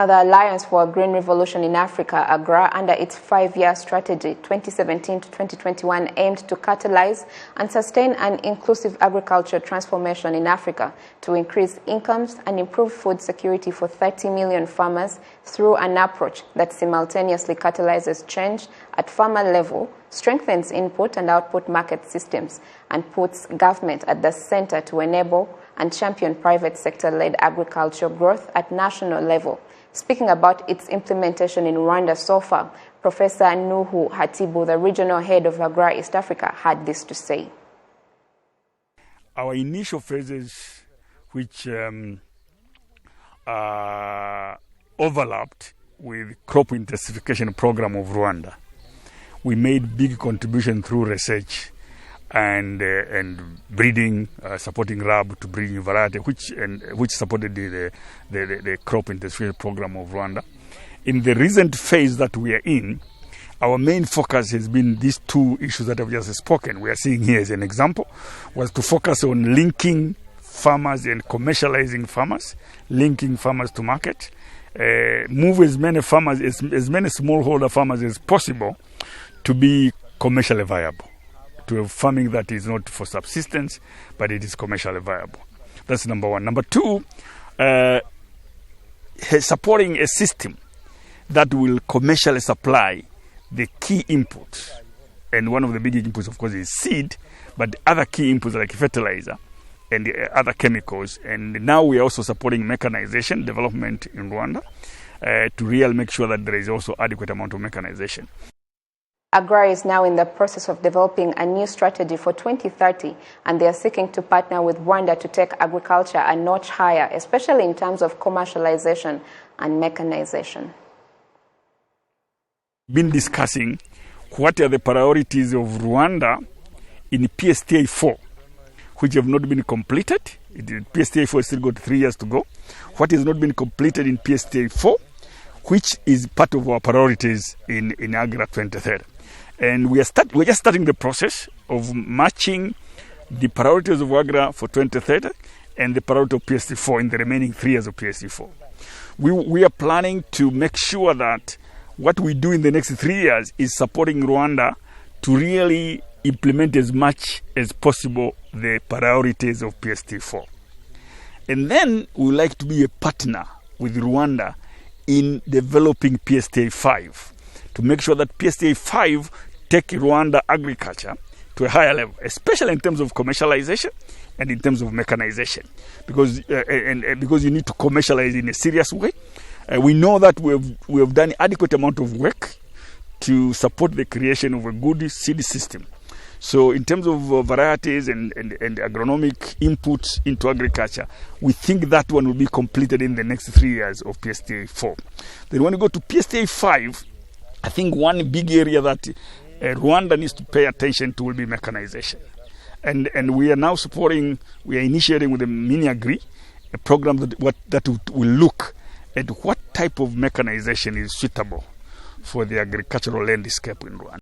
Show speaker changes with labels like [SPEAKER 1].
[SPEAKER 1] The Alliance for a Green Revolution in Africa, AGRA, under its 5-year strategy 2017 to 2021, aimed to catalyze and sustain an inclusive agriculture transformation in Africa to increase incomes and improve food security for 30 million farmers through an approach that simultaneously catalyzes change at farmer level, strengthens input and output market systems, and puts government at the center to enable and champion private sector-led agriculture growth at national level. Speaking about its implementation in Rwanda so far, Professor Nuhu Hatibu, the regional head of AGRA East Africa, had this to say.
[SPEAKER 2] Our initial phases, which overlapped with crop intensification program of Rwanda, we made big contribution through research and breeding, supporting RAB to breed new variety, which supported the crop intensification program of Rwanda. In the recent phase that we are in, our main focus has been these two issues that I've just spoken. We are seeing here as an example, was to focus on linking farmers and commercializing farmers, linking farmers to market, move as many farmers, as many smallholder farmers as possible to be commercially viable, to a farming that is not for subsistence, but it is commercially viable. That's number one. Number two, supporting a system that will commercially supply the key inputs. And one of the big inputs, of course, is seed, but other key inputs like fertilizer and other chemicals. And now we are also supporting mechanization development in Rwanda to really make sure that there is also adequate amount of mechanization.
[SPEAKER 1] AGRA is now in the process of developing a new strategy for 2030, and they are seeking to partner with Rwanda to take agriculture a notch higher, especially in terms of commercialization and mechanization.
[SPEAKER 2] Been discussing what are the priorities of Rwanda in PSTA 4, which have not been completed. PSTA 4 has still got 3 years to go. What has not been completed in PSTA 4, which is part of our priorities in AGRA 2030. And we're just starting the process of matching the priorities of AGRA for 2030 and the priority of PSTA 4 in the remaining 3 years of PSTA 4. We are planning to make sure that what we do in the next 3 years is supporting Rwanda to really implement as much as possible the priorities of PSTA 4. And then we would like to be a partner with Rwanda in developing PSTA 5 to make sure that PSTA 5 take Rwanda agriculture to a higher level, especially in terms of commercialization and in terms of mechanization, because because you need to commercialize in a serious way. We know that we have done adequate amount of work to support the creation of a good seed system. So in terms of varieties and agronomic inputs into agriculture, we think that one will be completed in the next 3 years of PSTA 4. Then when you go to PSTA 5, I think one big area that Rwanda needs to pay attention to will be mechanization. And we are now we are initiating with the mini-agri, a program that will look at what type of mechanization is suitable for the agricultural landscape in Rwanda.